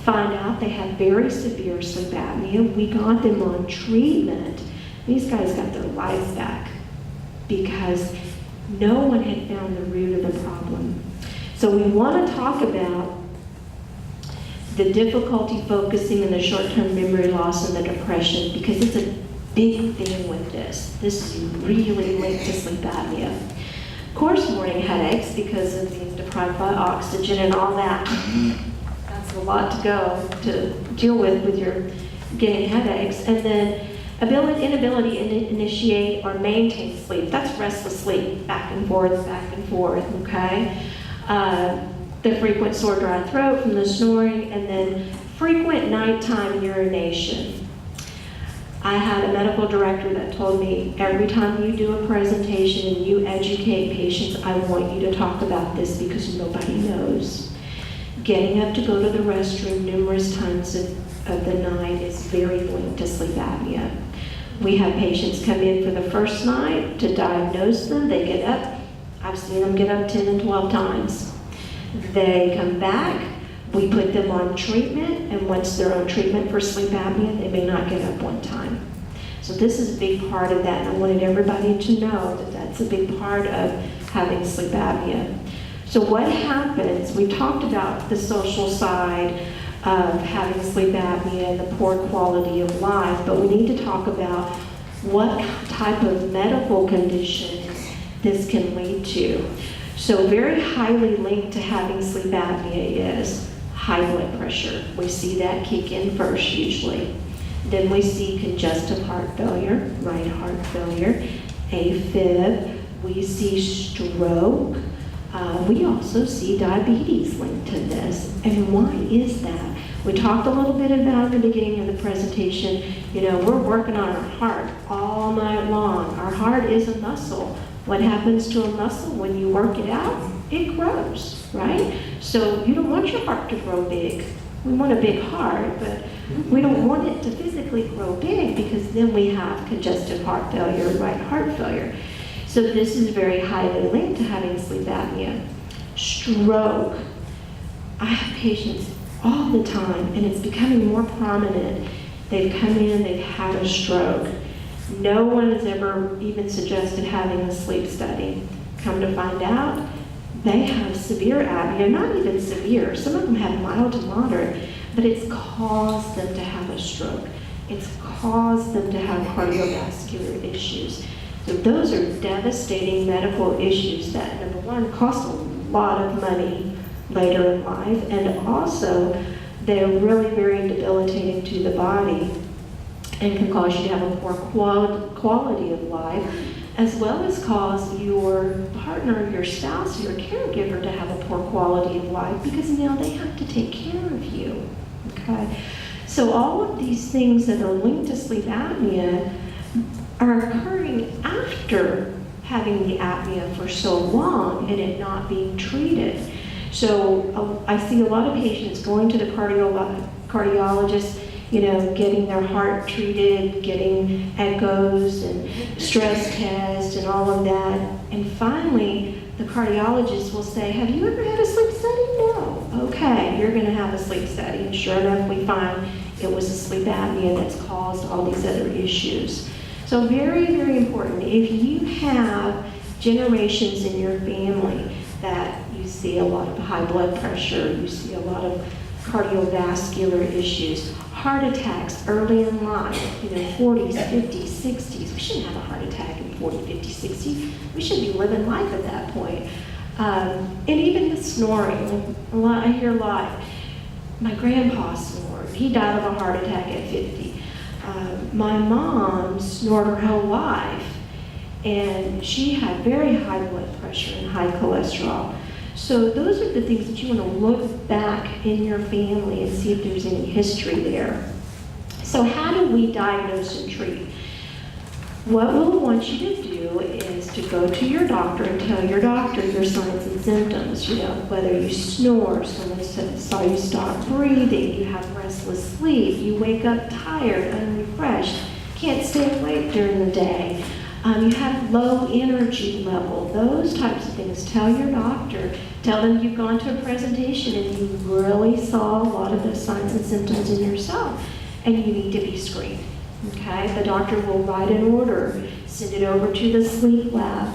Find out they have very severe sleep apnea. We got them on treatment. These guys got their lives back because no one had found the root of the problem. So we want to talk about the difficulty focusing and the short-term memory loss and the depression because it's a big thing with this. This is really linked to sleep apnea. Of course, morning headaches because of being deprived by oxygen and all that. That's a lot to go to deal with your getting headaches. And then inability to initiate or maintain sleep. That's restless sleep, back and forth, okay? The frequent sore dry throat from the snoring, and then frequent nighttime urination. I had a medical director that told me, every time you do a presentation and you educate patients, I want you to talk about this because nobody knows. Getting up to go to the restroom numerous times of the night is very linked to sleep apnea. We have patients come in for the first night to diagnose them. They get up. I've seen them get up 10 and 12 times. They come back. We put them on treatment, and once they're on treatment for sleep apnea, they may not get up one time. So this is a big part of that, and I wanted everybody to know that that's a big part of having sleep apnea. So what happens, we talked about the social side of having sleep apnea and the poor quality of life, but we need to talk about what type of medical conditions this can lead to. So very highly linked to having sleep apnea is high blood pressure. We see that kick in first usually. Then we see congestive heart failure, right heart failure, AFib. We see stroke. We also see diabetes linked to this. And why is that? We talked a little bit about at the beginning of the presentation, you know, we're working on our heart all night long. Our heart is a muscle. What happens to a muscle when you work it out? It grows, right? So you don't want your heart to grow big. We want a big heart, but we don't want it to physically grow big because then we have congestive heart failure, right heart failure. So this is very highly linked to having sleep apnea. Stroke. I have patients all the time, and it's becoming more prominent. They've come in, they've had a stroke. No one has ever even suggested having a sleep study. Come to find out, they have severe apnea, not even severe. Some of them have mild to moderate, but it's caused them to have a stroke. It's caused them to have cardiovascular issues. So those are devastating medical issues that, number one, cost a lot of money later in life, and also they're really very debilitating to the body and can cause you to have a poor quality of life, as well as cause your partner, your spouse, your caregiver to have a poor quality of life because now they have to take care of you, okay? So all of these things that are linked to sleep apnea are occurring after having the apnea for so long and it not being treated. So I see a lot of patients going to the cardiologist, getting their heart treated, getting echoes and stress tests and all of that. And finally, the cardiologist will say, have you ever had a sleep study? No. Okay, you're going to have a sleep study. And sure enough, we find it was a sleep apnea that's caused all these other issues. So very, very important. If you have generations in your family that you see a lot of high blood pressure, you see a lot of cardiovascular issues, heart attacks early in life, 40s, 50s, 60s. We shouldn't have a heart attack in 40, 50, 60. We should be living life at that point. And even the snoring, I hear a lot. My grandpa snored. He died of a heart attack at 50. My mom snored her whole life, and she had very high blood pressure and high cholesterol. So those are the things that you want to look back in your family and see if there's any history there. So how do we diagnose and treat? What we'll want you to do is to go to your doctor and tell your doctor your signs and symptoms, whether you snore, someone saw you stop breathing, you have restless sleep, you wake up tired, unrefreshed, can't stay awake during the day, you have low energy level, those types of things. Tell your doctor, tell them you've gone to a presentation and you really saw a lot of those signs and symptoms in yourself and you need to be screened. Okay, the doctor will write an order, send it over to the sleep lab.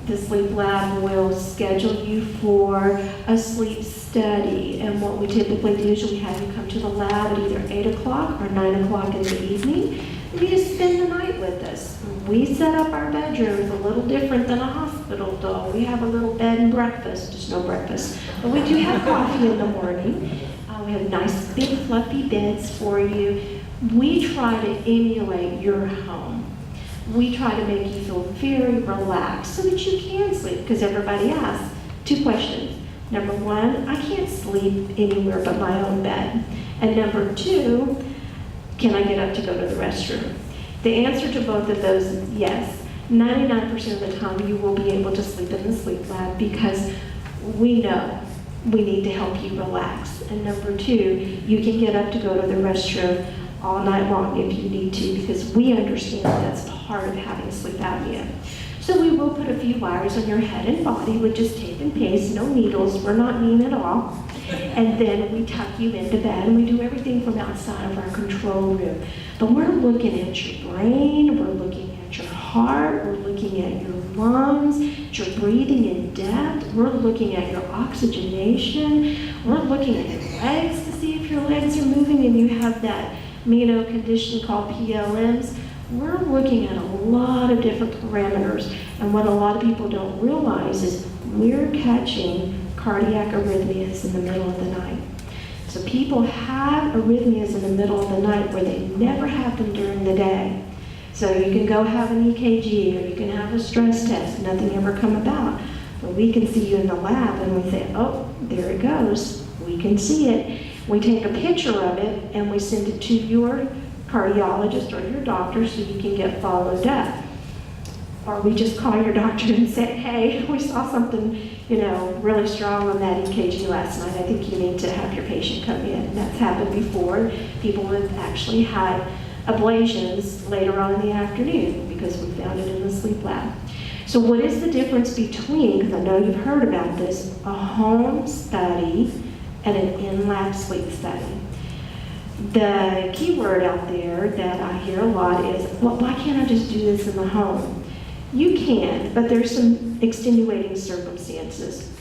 The sleep lab will schedule you for a sleep study. And what we typically do is we have you come to the lab at either 8 o'clock or 9 o'clock in the evening. And you just spend the night with us. We set up our bedrooms a little different than a hospital, though. We have a little bed and breakfast, just no breakfast. But we do have coffee in the morning. We have nice big fluffy beds for you. We try to emulate your home. We try to make you feel very relaxed so that you can sleep, because everybody asks 2 questions. Number 1, I can't sleep anywhere but my own bed. And number 2, can I get up to go to the restroom? The answer to both of those is yes. 99% of the time you will be able to sleep in the sleep lab because we know we need to help you relax. And number 2, you can get up to go to the restroom all night long if you need to, because we understand that that's part of having sleep apnea. So we will put a few wires on your head and body with just tape and paste, no needles, we're not mean at all. And then we tuck you into bed and we do everything from outside of our control room. But we're looking at your brain, we're looking at your heart, we're looking at your lungs, your breathing in depth, we're looking at your oxygenation, we're looking at your legs to see if your legs are moving and you have that condition called PLMs. We're looking at a lot of different parameters, and what a lot of people don't realize is we're catching cardiac arrhythmias in the middle of the night. So people have arrhythmias in the middle of the night where they never have them during the day. So you can go have an EKG or you can have a stress test, nothing ever come about. But we can see you in the lab and we say, oh, there it goes. We can see it. We take a picture of it and we send it to your cardiologist or your doctor so you can get followed up. Or we just call your doctor and say, hey, we saw something, really strong on that EKG last night. I think you need to have your patient come in. And that's happened before. People have actually had ablations later on in the afternoon because we found it in the sleep lab. So what is the difference between, because I know you've heard about this, a home study and an in-lab sleep study? The key word out there that I hear a lot is, well, why can't I just do this in the home? You can, but there's some extenuating circumstances.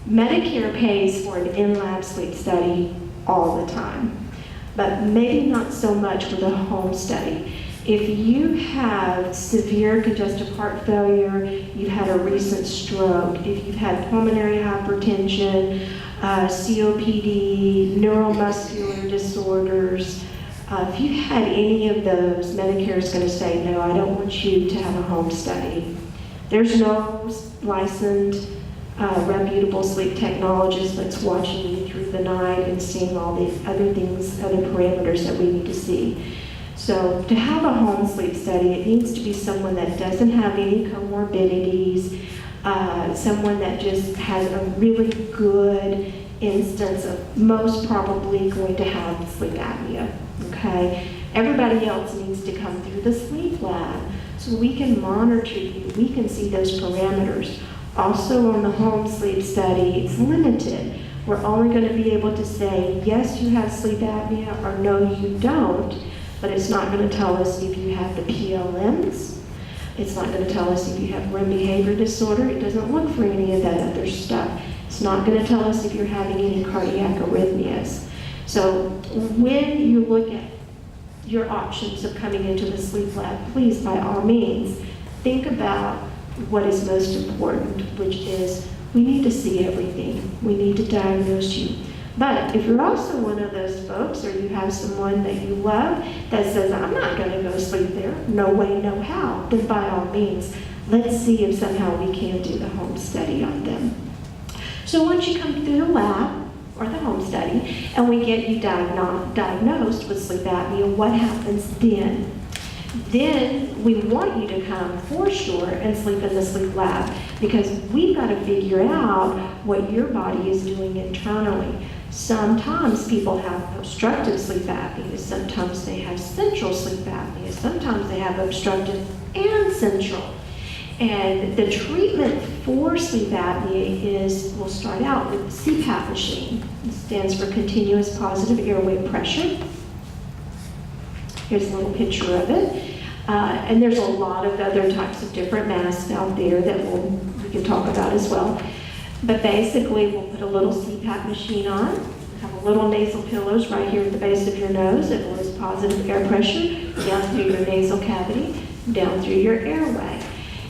Medicare pays for an in-lab sleep study all the time, but maybe not so much with a home study. If you have severe congestive heart failure, you've had a recent stroke, if you've had pulmonary hypertension, COPD, neuromuscular disorders, if you've had any of those, Medicare is going to say, no, I don't want you to have a home study. There's no licensed reputable sleep technologist that's watching you through the night and seeing all the other things, other parameters that we need to see. So to have a home sleep study, it needs to be someone that doesn't have any comorbidities, someone that just has a really good instance of most probably going to have sleep apnea, okay? Everybody else needs to come through the sleep lab so we can monitor you, we can see those parameters. Also on the home sleep study, it's limited. We're only going to be able to say, yes, you have sleep apnea, or no, you don't, but it's not going to tell us if you have the PLMs. It's not going to tell us if you have REM behavior disorder. It doesn't look for any of that other stuff. It's not going to tell us if you're having any cardiac arrhythmias. So when you look at your options of coming into the sleep lab, please, by all means, think about what is most important, which is we need to see everything. We need to diagnose you. But if you're also one of those folks, or you have someone that you love that says, I'm not going to go sleep there, no way, no how, then by all means, let's see if somehow we can do the home study on them. So once you come through the lab, or the home study, and we get you diagnosed with sleep apnea, what happens then? Then we want you to come for sure and sleep in the sleep lab, because we've got to figure out what your body is doing internally. Sometimes people have obstructive sleep apnea, sometimes they have central sleep apnea, sometimes they have obstructive and central. And the treatment for sleep apnea is, we'll start out with the CPAP machine. It stands for continuous positive airway pressure. Here's a little picture of it. And there's a lot of other types of different masks out there that we can talk about as well. But basically, we'll put a little CPAP machine on, have a little nasal pillows right here at the base of your nose. It blows positive air pressure down through your nasal cavity, down through your airway.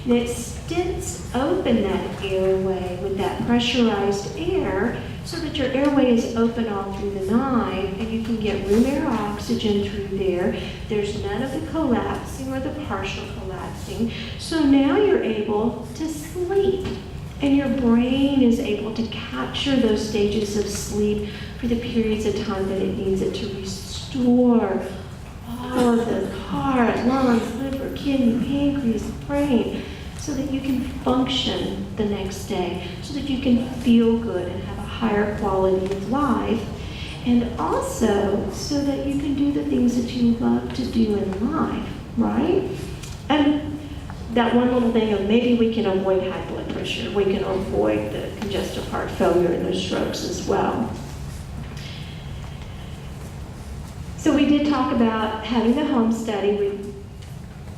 And it stents open that airway with that pressurized air so that your airway is open all through the night and you can get room air oxygen through there. There's none of the collapsing or the partial collapsing. So now you're able to sleep and your brain is able to capture those stages of sleep for the periods of time that it needs it to restore all of the heart, lungs, liver, kidney, pancreas, brain, so that you can function the next day, so that you can feel good and have a higher quality of life, and also so that you can do the things that you love to do in life, right? And that one little thing of maybe we can avoid high blood pressure, we can avoid the congestive heart failure and the strokes as well. So we did talk about having the home study,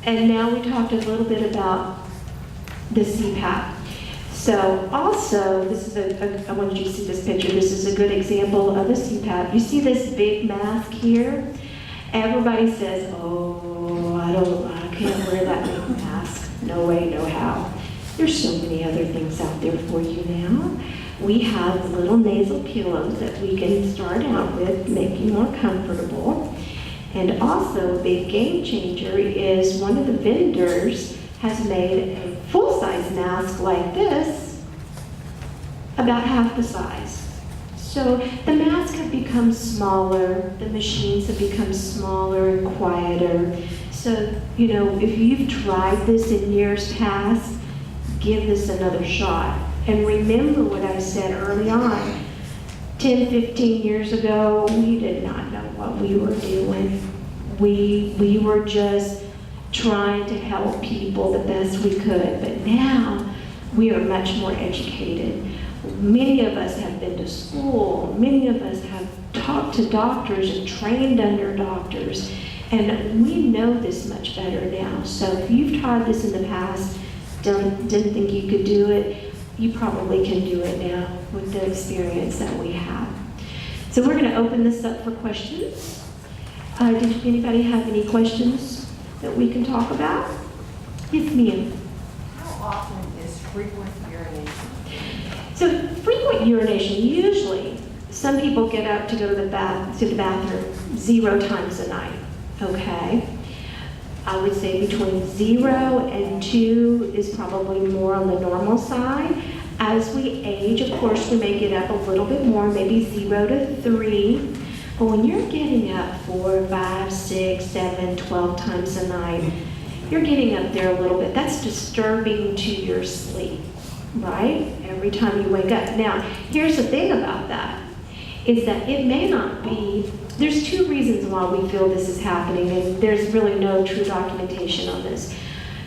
and now we talked a little bit about the CPAP. So also, this is I wanted you to see this picture. This is a good example of a CPAP. You see this big mask here? Everybody says, oh, I can't wear that big mask. No way, no how. There's so many other things out there for you now. We have little nasal pillows that we can start out with, make you more comfortable. And also, a big game changer is one of the vendors has made a full-size mask like this, about half the size. So the masks have become smaller, the machines have become smaller and quieter. So, you know, if you've tried this in years past, give this another shot. And remember what I said early on, 10, 15 years ago, we did not know what we were doing. We were just trying to help people the best we could, but now we are much more educated. Many of us have been to school, many of us have talked to doctors and trained under doctors, and we know this much better now. So if you've tried this in the past, didn't think you could do it, you probably can do it now with the experience that we have. So we're going to open this up for questions. Did anybody have any questions that we can talk about? Yes, ma'am. How often is frequent urination? So frequent urination, usually, some people get up to go to the bathroom 0 times a night, okay? I would say between 0 and 2 is probably more on the normal side. as we age, of course, we may get up a little bit more, maybe 0 to 3. But when you're getting up 4, 5, 6, 7, 12 times a night, you're getting up there a little bit. That's disturbing to your sleep, right? Every time you wake up. Now, here's the thing about that, is that it may not be, there's two reasons why we feel this is happening, and there's really no true documentation on this.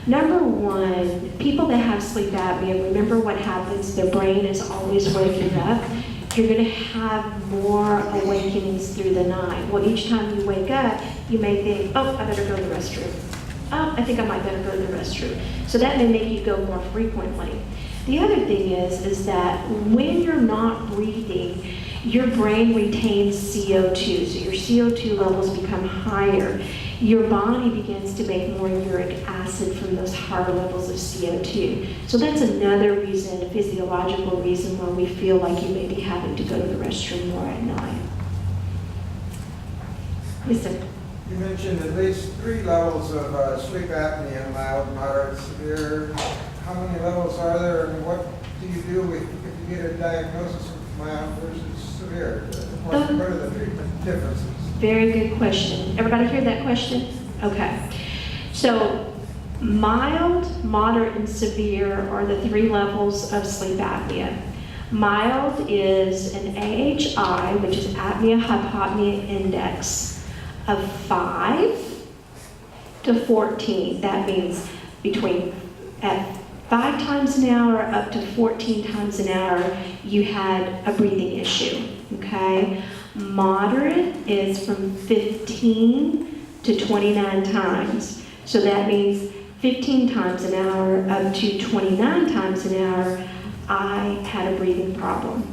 Number one, people that have sleep apnea, remember what happens, their brain is always waking up. You're going to have more awakenings through the night. Well, each time you wake up, you may think, oh, I better go to the restroom. Oh, I think I might better go to the restroom. So that may make you go more frequently. The other thing is that when you're not breathing, your brain retains CO2, so your CO2 levels become higher. Your body begins to make more uric acid from those higher levels of CO2. So that's another reason, a physiological reason why we feel like you may be having to go to the restroom more at night. Yes, sir. You mentioned at least 3 levels of sleep apnea, mild, moderate, severe. How many levels are there, and what do you do if you get a diagnosis of mild versus severe? What are the treatment differences? Very good question. Everybody hear that question? Okay. So mild, moderate, and severe are the 3 levels of sleep apnea. Mild is an AHI, which is apnea hypopnea index, of 5 to 14. That means between at 5 times an hour up to 14 times an hour, you had a breathing issue, okay? Moderate is from 15 to 29 times. So that means 15 times an hour up to 29 times an hour, I had a breathing problem.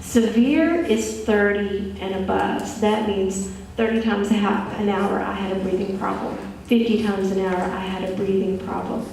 Severe is 30 and above. So that means 30 times an hour, I had a breathing problem. 50 times an hour, I had a breathing problem.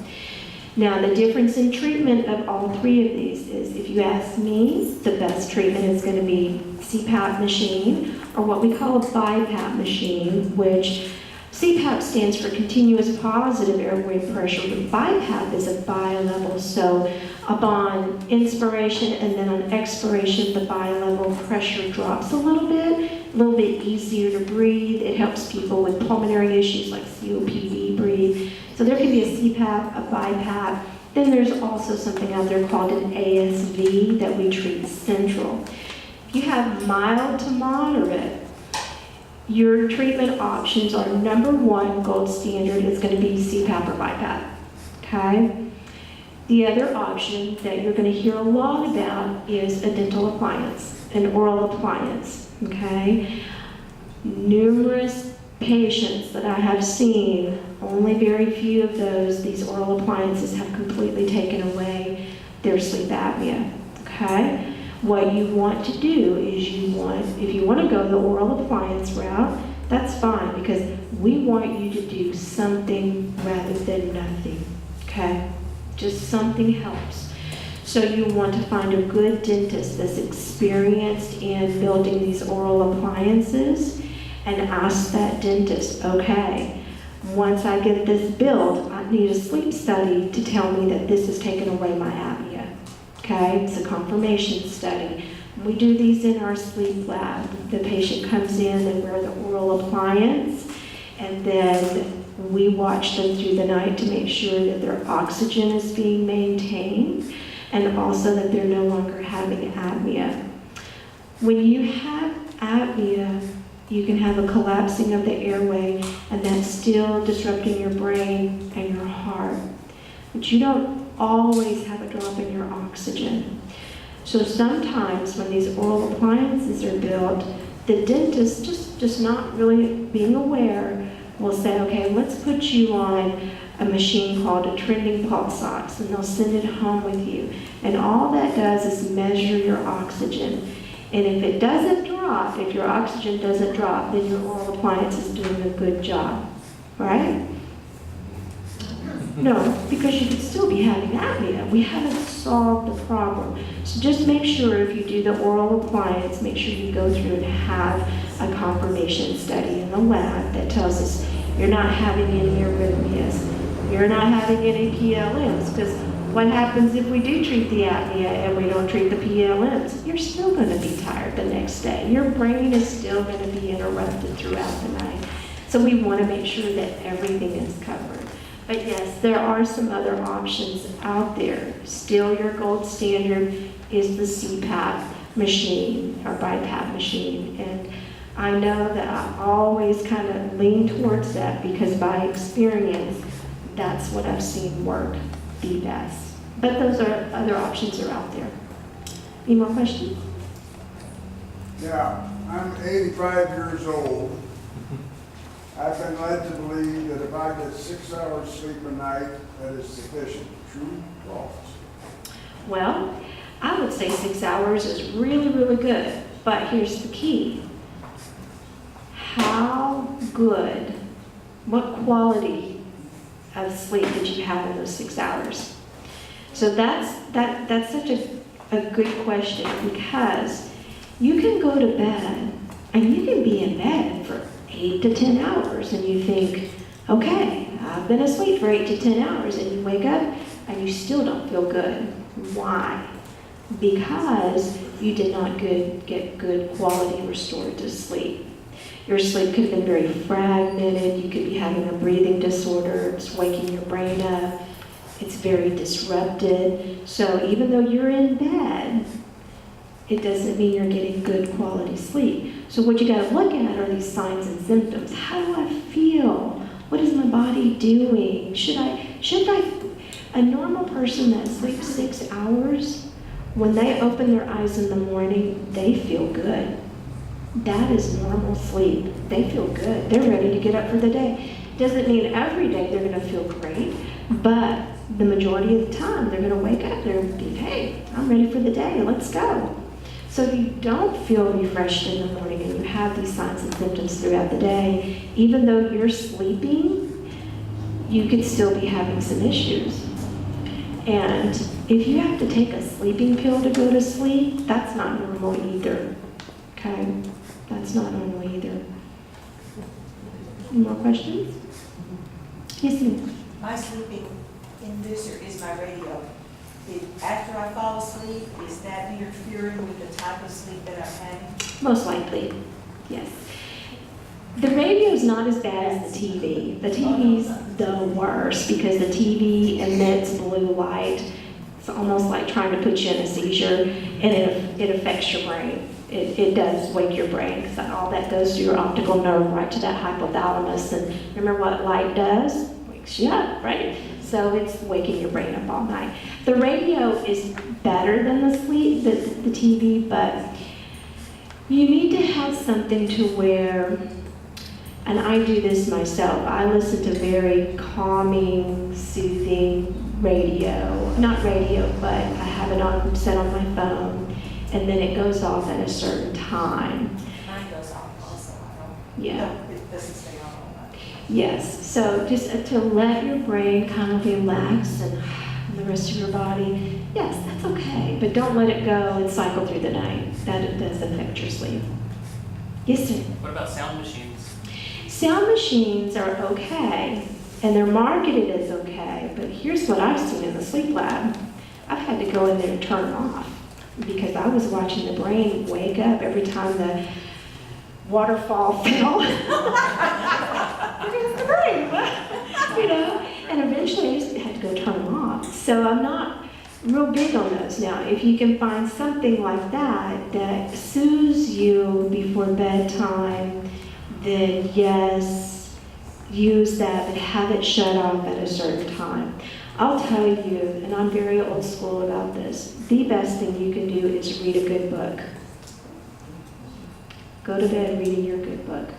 Now, the difference in treatment of all 3 of these is, if you ask me, the best treatment is going to be CPAP machine, or what we call a BiPAP machine, which CPAP stands for continuous positive airway pressure, but BiPAP is a bi-level, so upon inspiration and then on expiration, the bi-level pressure drops a little bit easier to breathe. It helps people with pulmonary issues like COPD breathe. So there can be a CPAP, a BiPAP. Then there's also something out there called an ASV that we treat central. If you have mild to moderate, your treatment options are, number 1, gold standard is going to be CPAP or BiPAP, okay? The other option that you're going to hear a lot about is a dental appliance, an oral appliance, okay? Numerous patients that I have seen, only very few of those, these oral appliances have completely taken away their sleep apnea, okay? What you want to do is if you want to go the oral appliance route, that's fine, because we want you to do something rather than nothing, okay? Just something helps. So you want to find a good dentist that's experienced in building these oral appliances, and ask that dentist, okay, once I get this built, I need a sleep study to tell me that this has taken away my apnea. Okay, it's a confirmation study. We do these in our sleep lab. The patient comes in and wear the oral appliance, and then we watch them through the night to make sure that their oxygen is being maintained, and also that they're no longer having apnea. When you have apnea, you can have a collapsing of the airway, and that's still disrupting your brain and your heart. But you don't always have a drop in your oxygen. So sometimes when these oral appliances are built, the dentist, just not really being aware, will say, okay, let's put you on a machine called a trending pulse ox, and they'll send it home with you. And all that does is measure your oxygen. And if it doesn't drop, if your oxygen doesn't drop, then your oral appliance is doing a good job, right? No, because you could still be having apnea. We haven't solved the problem. So just make sure if you do the oral appliance, make sure you go through and have a confirmation study in the lab that tells us you're not having any arrhythmias, you're not having any PLMs, because What happens if we do treat the apnea and we don't treat the PLMs? You're still going to be tired the next day. Your brain is still going to be interrupted throughout the night. So we want to make sure that everything is covered. But yes, there are some other options out there. Still, your gold standard is the CPAP machine or BiPAP machine. And I know that I always kind of lean towards that because by experience, that's what I've seen work the best. But those are other options are out there. Any more questions? Yeah, I'm 85 years old. I've been led to believe that if I get 6 hours sleep a night, that is sufficient. True or false? Well, I would say 6 hours is really, really good. But here's the key. How good, what quality of sleep did you have in those 6 hours? So that's such a good question because you can go to bed and you can be in bed for 8 to 10 hours and you think, okay, I've been asleep for 8 to 10 hours, and you wake up and you still don't feel good. Why? Because you did not get good quality restorative sleep. Your sleep could have been very fragmented. You could be having a breathing disorder. It's waking your brain up. It's very disrupted. So even though you're in bed, it doesn't mean you're getting good quality sleep. So what you got to look at are these signs and symptoms. How do I feel? What is my body doing? Should I, a normal person that sleeps 6 hours, when they open their eyes in the morning, they feel good. That is normal sleep. They feel good. They're ready to get up for the day. Doesn't mean every day they're going to feel great, but the majority of the time they're going to wake up, they're going to be, hey, I'm ready for the day, let's go. So if you don't feel refreshed in the morning and you have these signs and symptoms throughout the day, even though you're sleeping, you could still be having some issues. And if you have to take a sleeping pill to go to sleep, that's not normal either. Okay? That's not normal either. Any more questions? Yes, ma'am. My sleeping inducer is my radio. After I fall asleep, is that interfering with the type of sleep that I'm having? Most likely, yes. The radio is not as bad as the TV. The TV's the worst because the TV emits blue light. It's almost like trying to put you in a seizure, and it affects your brain. It does wake your brain because all that goes to your optical nerve right to that hypothalamus. And remember what light does? Wakes you up, right? So it's waking your brain up all night. The radio is better than the TV, but you need to have something to where, and I do this myself, I listen to very calming, soothing radio. Not radio, but I have it set on my phone, and then it goes off at a certain time. Mine goes off also. Yeah. It doesn't stay on all night. Yes, so just to let your brain kind of relax and the rest of your body, yes, that's okay. But don't let it go and cycle through the night. That does affect your sleep. Yes, sir? What about sound machines? Sound machines are okay, and they're marketed as okay, but here's what I've seen in the sleep lab. I've had to go in there and turn them off because I was watching the brain wake up every time the waterfall fell. Here's the brain, you know? And eventually I just had to go turn them off. So I'm not real big on those now. If you can find something like that that soothes you before bedtime, then yes, use that, but have it shut off at a certain time. I'll tell you, and I'm very old school about this, the best thing you can do is read a good book. Go to bed reading your good book.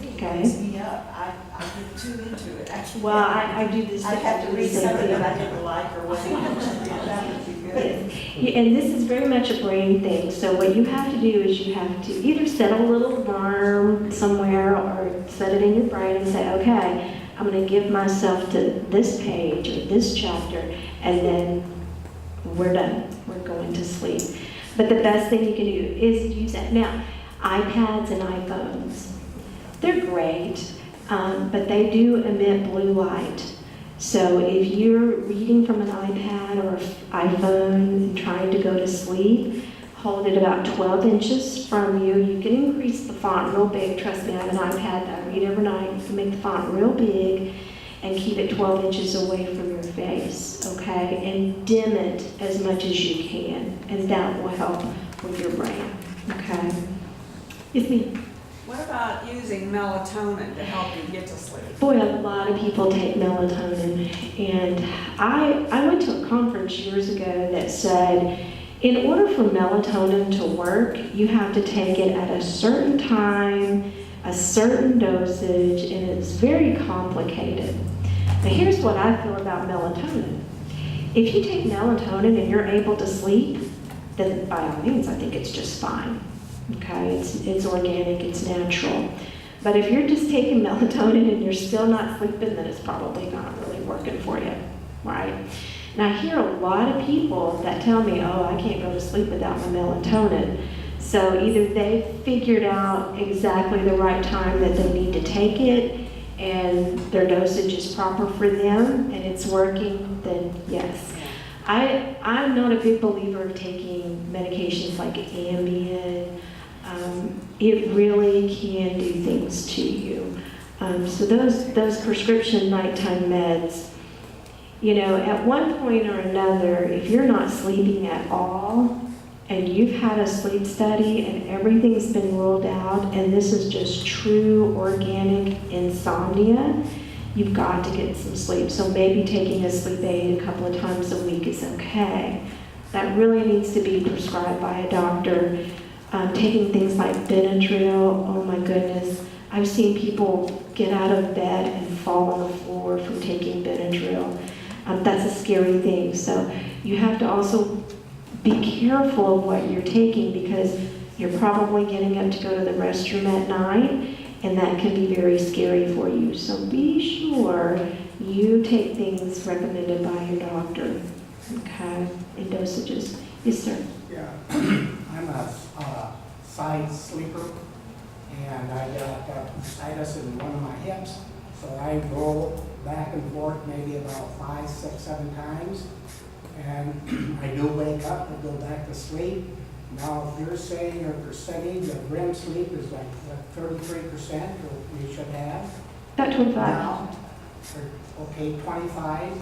It wakes me up. I get too into it. Actually, Well, I do this. I have to read same something thing. that I didn't like or whatever. That would be good. Yes. And this is very much a brain thing. So what you have to do is you have to either set a little alarm somewhere or set it in your brain and say, okay, I'm going to give myself to this page or this chapter, and then we're done. We're going to sleep. But the best thing you can do is use that. Now, iPads and iPhones, they're great, but they do emit blue light. So if you're reading from an iPad or iPhone and trying to go to sleep, hold it about 12 inches from you. You can increase the font real big. Trust me, I have an iPad that I read every night. You can make the font real big and keep it 12 inches away from your face, okay? And dim it as much as you can, and that will help with your brain, okay? Yes, ma'am. What about using melatonin to help you get to sleep? Boy, a lot of people take melatonin, and I went to a conference years ago that said, in order for melatonin to work, you have to take it at a certain time, a certain dosage, and it's very complicated. Now here's what I feel about melatonin. If you take melatonin and you're able to sleep, then by all means, I think it's just fine. Okay, it's organic, it's natural. But if you're just taking melatonin and you're still not sleeping, then it's probably not really working for you, right? And I hear a lot of people that tell me, oh, I can't go to sleep without my melatonin. So either they figured out exactly the right time that they need to take it and their dosage is proper for them and it's working, then yes. I'm not a big believer of taking medications like Ambien. It really can do things to you. So those prescription nighttime meds, you know, at one point or another, if you're not sleeping at all, and you've had a sleep study and everything's been ruled out, and this is just true organic insomnia, you've got to get some sleep. So maybe taking a sleep aid a couple of times a week is okay. That really needs to be prescribed by a doctor. Taking things like Benadryl, oh my goodness. I've seen people get out of bed and fall on the floor from taking Benadryl. That's a scary thing. So you have to also be careful of what you're taking because you're probably getting up to go to the restroom at night, and that can be very scary for you. So be sure you take things recommended by your doctor, okay, in dosages. Yes, sir. Yeah, I'm a side sleeper, and I got bursitis in one of my hips, so I roll back and forth maybe about 5, 6, 7 times, and I do wake up and go back to sleep. Now, if you're saying your percentage of REM sleep is like 33%, we should have. About 25. Now, okay, 25.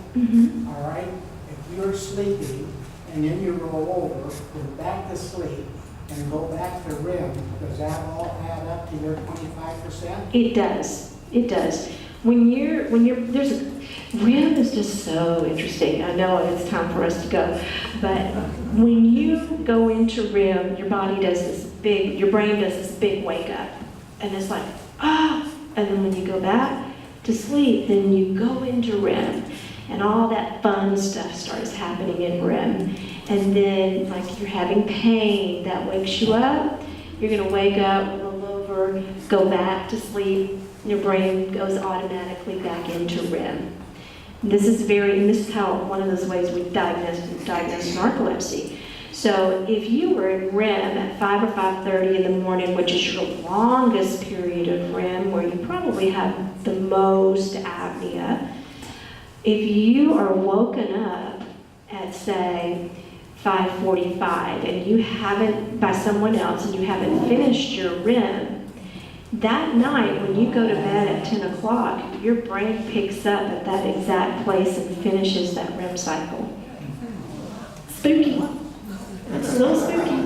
All right. If you're sleeping and then you roll over, go back to sleep, and go back to REM, does that all add up to your 25%? It does. It does. When you're REM is just so interesting. I know it's time for us to go, but when you go into REM, your brain does this big wake up, and it's like, ah, and then when you go back to sleep, then you go into REM, and all that fun stuff starts happening in REM, and then like you're having pain that wakes you up, you're gonna wake up, roll over, go back to sleep, your brain goes automatically back into REM. This is how one of those ways we diagnose narcolepsy. So if you were in REM at 5 or 5:30 in the morning, which is your longest period of REM, where you probably have the most apnea, if you are woken up at, say, 5:45 and you haven't, by someone else, and you haven't finished your REM, that night, when you go to bed at 10 o'clock, your brain picks up at that exact place and finishes that REM cycle. Spooky. It's a little spooky.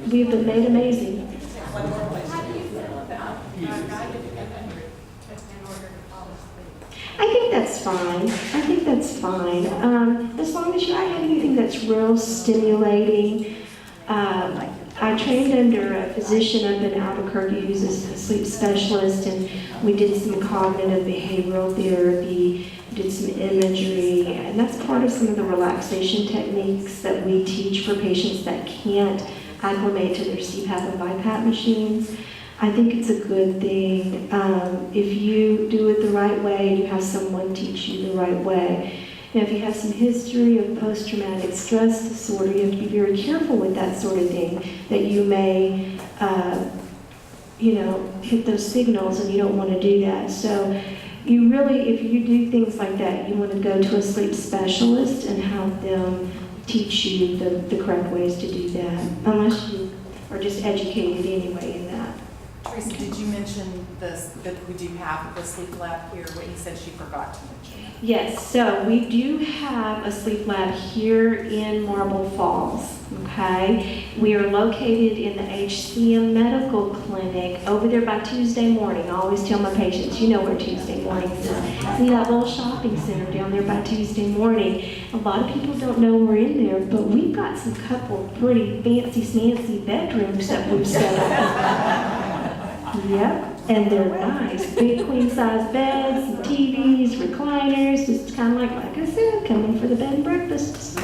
We've been made amazing. How do you feel about guided intervention in order to fall asleep? I think that's fine. As long as you're not having anything that's real stimulating. I trained under a physician up in Albuquerque who's a sleep specialist, and we did some cognitive behavioral therapy, did some imagery, and that's part of some of the relaxation techniques that we teach for patients that can't acclimate to their CPAP and BiPAP machines. I think it's a good thing if you do it the right way and you have someone teach you the right way. Now, if you have some history of post-traumatic stress disorder, you have to be very careful with that sort of thing, that you may, hit those signals, and you don't want to do that. So You really, if you do things like that, you want to go to a sleep specialist and have them teach you the correct ways to do that, unless you are just educated anyway in that. Teresa, did you mention this, that we do have the sleep lab here, what you said she forgot to mention? Yes, so we do have a sleep lab here in Marble Falls, okay? We are located in the HCM Medical Clinic over there by Tuesday morning. I always tell my patients, you know where Tuesday morning is. See that little shopping center down there by Tuesday morning. A lot of people don't know we're in there, but we've got some couple pretty fancy bedrooms that we've set up. Yep, and they're nice, big queen-size beds, TVs, recliners, just kind of like I said, coming for the bed and breakfast.